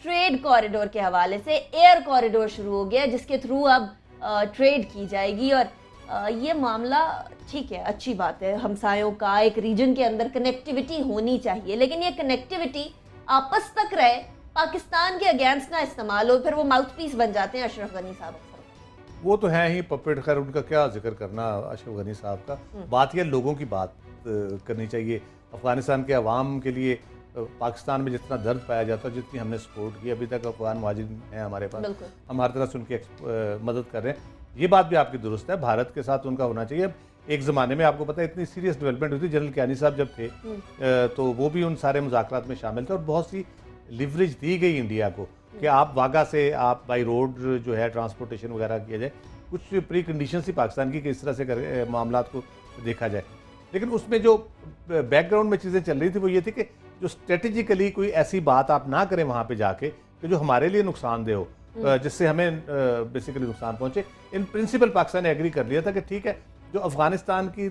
Trade corridor کے حوالے سے ایئر کوریڈور شروع ہو گیا جس کے تھرو اب ٹریڈ کی جائے گی، اور یہ معاملہ ٹھیک ہے، اچھی بات ہے، ہمسایوں کا ایک ریجن کے اندر کنیکٹیوٹی ہونی چاہیے، لیکن یہ کنیکٹیوٹی آپس تک رہے، پاکستان کے اگینسٹ نہ استعمال ہو، پھر وہ ماؤتھ پیس بن جاتے ہیں اشرف غنی صاحب اکثر۔ وہ تو ہیں ہی پپٹ، خیر ان کا کیا ذکر کرنا اشرف غنی صاحب کا، بات یہ لوگوں کی بات کرنی چاہیے۔ افغانستان کے عوام کے لیے پاکستان میں جتنا درد پایا جاتا ہے، جتنی ہم نے سپورٹ کی، ابھی تک افغان مہاجرین ہیں ہمارے پاس، ہم ہر طرح سے ان کی مدد کر رہے ہیں، یہ بات بھی آپ کی درست ہے، بھارت کے ساتھ ان کا ہونا چاہیے۔ ایک زمانے میں آپ کو پتہ ہے اتنی سیریس ڈیولپمنٹ ہوئی تھی، جنرل کیانی صاحب جب تھے تو وہ بھی ان سارے مذاکرات میں شامل تھے، اور بہت سی لیوریج دی گئی انڈیا کو کہ آپ واگا سے آپ بائی روڈ جو ہے ٹرانسپورٹیشن وغیرہ کیا جائے، کچھ پری کنڈیشنز تھی پاکستان کی کہ اس طرح سے معاملات کو دیکھا جائے، لیکن اس میں جو بیک گراؤنڈ میں چیزیں چل رہی تھی وہ یہ تھی کہ جو اسٹریٹجیکلی کوئی ایسی بات آپ نہ کریں وہاں پہ جا کے کہ جو ہمارے لیے نقصان دہ ہو، جس سے ہمیں بیسیکلی نقصان پہنچے۔ ان پرنسپل پاکستان نے ایگری کر لیا تھا کہ ٹھیک ہے، جو افغانستان کی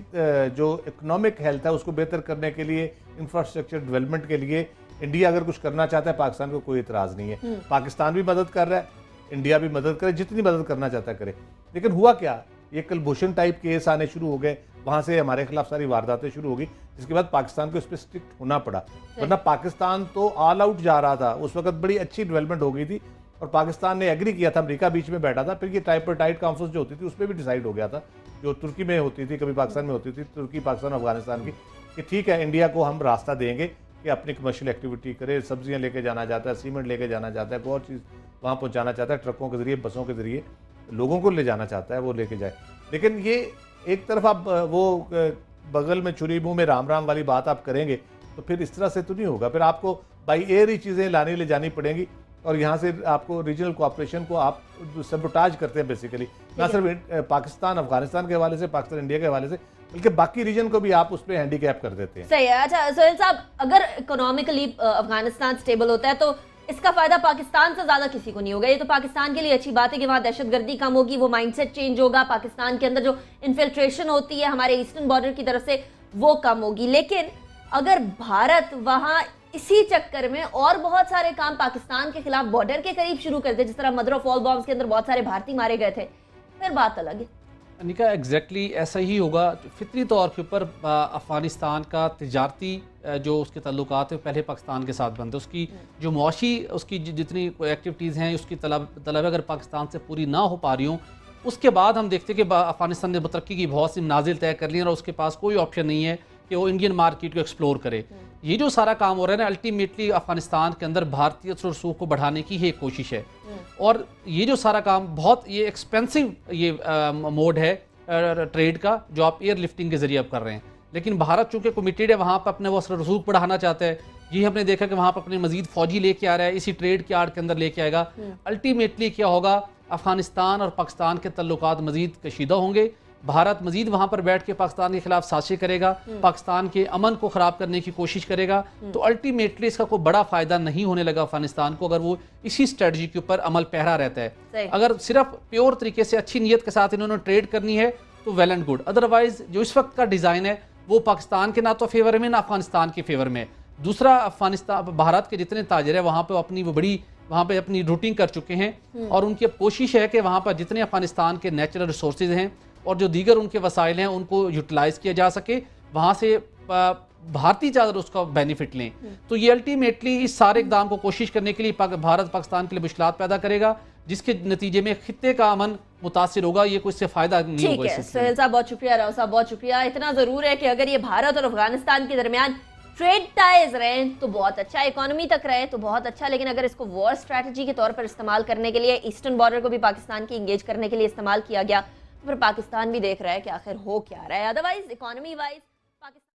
جو اکنامک ہیلتھ ہے اس کو بہتر کرنے کے لیے، انفراسٹرکچر ڈیولپمنٹ کے لیے انڈیا اگر کچھ کرنا چاہتا ہے، پاکستان کو کوئی اعتراض نہیں ہے، پاکستان بھی مدد کر رہا ہے، انڈیا بھی مدد کرے، جتنی مدد کرنا چاہتا ہے کرے۔ لیکن ہوا کیا، یہ کلبھوشن ٹائپ کیس آنے شروع ہو گئے، وہاں سے ہمارے خلاف ساری وارداتیں شروع ہو گئی، جس کے بعد پاکستان کو اس پہ اسٹرکٹ ہونا پڑا، ورنہ پاکستان تو آل آؤٹ جا رہا تھا، اس وقت بڑی اچھی ڈیولپمنٹ ہو گئی تھی، اور پاکستان نے ایگری کیا تھا، امریکہ بیچ میں بیٹھا تھا، پھر یہ ٹائپرٹائٹ کانفرنس جو ہوتی تھی اس پہ بھی ڈیسائیڈ ہو گیا تھا، جو ترکی میں ہوتی تھی، کبھی پاکستان میں ہوتی تھی، ترکی پاکستان افغانستان کی، کہ ٹھیک ہے انڈیا کو ہم راستہ دیں گے کہ اپنی کمرشل ایکٹیویٹی کرے، سبزیاں لے کے جانا چاہتا ہے، سیمنٹ لے کے جانا چاہتا ہے، کوئی اور چیز وہاں پہنچانا چاہتا ہے، ٹرکوں کے ذریعے، بسوں کے ذریعے لوگوں کو لے جانا چاہتا ہے، وہ لے کے جائے۔ لیکن یہ ایک طرف آپ وہ بغل میں چھری منہ میں رام رام والی بات آپ کریں گے تو پھر اس طرح سے تو نہیں ہوگا، پھر آپ کو بائی ایئر ہی چیزیں لانے لے جانی پڑیں گی، اور یہاں سے آپ کو ریجنل کوآپریشن کو آپ سبوٹاج کرتے ہیں بیسیکلی، نہ صرف پاکستان افغانستان کے حوالے سے، پاکستان انڈیا کے حوالے سے، بلکہ باقی ریجن کو بھی آپ اس پہ ہینڈی کیپ کر دیتے ہیں۔ صحیح ہے۔ اچھا سہیل صاحب، اگر اکنامکلی افغانستان سٹیبل ہوتا ہے تو اس کا فائدہ پاکستان سے زیادہ کسی کو نہیں ہوگا، یہ تو پاکستان کے لیے اچھی بات ہے کہ وہاں دہشت گردی کم ہوگی، وہ مائنڈ سیٹ چینج ہوگا، پاکستان کے اندر جو انفلٹریشن ہوتی ہے ہمارے ایسٹرن بارڈر کی طرف سے وہ کم ہوگی، لیکن اگر بھارت وہاں اسی چکر میں اور بہت سارے کام پاکستان کے خلاف بارڈر کے قریب شروع کر دے، جس طرح مدر آف آل بامز کے اندر بہت سارے بھارتی مارے گئے تھے، پھر بات الگ ہے۔ انیکا ایگزیکٹلی ایسا ہی ہوگا، فطری طور کے اوپر افغانستان کا تجارتی جو اس کے تعلقات ہیں پہلے پاکستان کے ساتھ بند ہے، اس کی جو معاشی اس کی جتنی ایکٹیویٹیز ہیں، اس کی طلب اگر پاکستان سے پوری نہ ہو پا رہی ہوں، اس کے بعد ہم دیکھتے ہیں کہ افغانستان نے ترقی کی بہت سی منازل طے کر لی ہیں، اور اس کے پاس کوئی آپشن نہیں ہے کہ وہ انڈین مارکیٹ کو ایکسپلور کرے۔ یہ جو سارا کام ہو رہا ہے نا، الٹیمیٹلی افغانستان کے اندر بھارتی اثر و رسوخ کو بڑھانے کی ایک کوشش ہے، اور یہ جو سارا کام بہت یہ ایکسپینسو یہ موڈ ہے ٹریڈ کا جو آپ ایئر لفٹنگ کے ذریعے اب کر رہے ہیں، لیکن بھارت چونکہ کمیٹیڈ ہے، وہاں پہ اپنے وہ اثر و رسوخ بڑھانا چاہتا ہے، یہ ہم نے دیکھا کہ وہاں پہ اپنے مزید فوجی لے کے آ رہا ہے، اسی ٹریڈ کی آڑ کے اندر لے کے آئے گا۔ الٹیمیٹلی کیا ہوگا، افغانستان اور پاکستان کے تعلقات مزید کشیدہ ہوں گے، بھارت مزید وہاں پر بیٹھ کے پاکستان کے خلاف سازشیں کرے گا، پاکستان کے امن کو خراب کرنے کی کوشش کرے گا، تو الٹیمیٹلی اس کا کوئی بڑا فائدہ نہیں ہونے لگا افغانستان کو، اگر وہ اسی اسٹریٹجی کے اوپر عمل پیرا رہتا ہے۔ اگر صرف پیور طریقے سے اچھی نیت کے ساتھ انہوں نے ٹریڈ کرنی ہے تو ویل اینڈ گڈ، ادروائز جو اس وقت کا ڈیزائن ہے وہ پاکستان کے نہ تو فیور میں نہ افغانستان کے فیور میں۔ دوسرا، افغانستان بھارت کے جتنے تاجر ہیں وہاں پہ اپنی وہ بڑی وہاں پہ اپنی روٹنگ کر چکے ہیں، اور ان کی اب کوشش ہے کہ وہاں پر جتنے افغانستان کے نیچرل ریسورسز ہیں اور جو دیگر ان کے وسائل ہیں ان کو یوٹیلائز کیا جا سکے، وہاں سے بھارتی چادر اس کا بینیفٹ لیں۔ تو یہ الٹیمیٹلی اس سارے اقدام کو کوشش کرنے کے لیے بھارت پاکستان کے لیے مشکلات پیدا کرے گا، جس کے نتیجے میں خطے کا امن متاثر ہوگا، یہ کوئی اس سے فائدہ نہیں ہوگا۔ ٹھیک ہے سہیل صاحب، بہت شکریہ، راؤ صاحب بہت شکریہ۔ اتنا ضرور ہے کہ اگر یہ بھارت اور افغانستان کے درمیان ٹریڈ ٹائز رہیں تو بہت اچھا، اکانومی تک رہے تو بہت اچھا، لیکن اگر اس کو وار اسٹریٹجی کے طور پر استعمال کرنے کے لیے، ایسٹرن بارڈر کو بھی پاکستان کی انگیج کرنے کے لیے استعمال کیا گیا، تو پھر پاکستان بھی دیکھ رہا ہے کہ آخر ہو کیا رہا ہے۔ Otherwise economy wise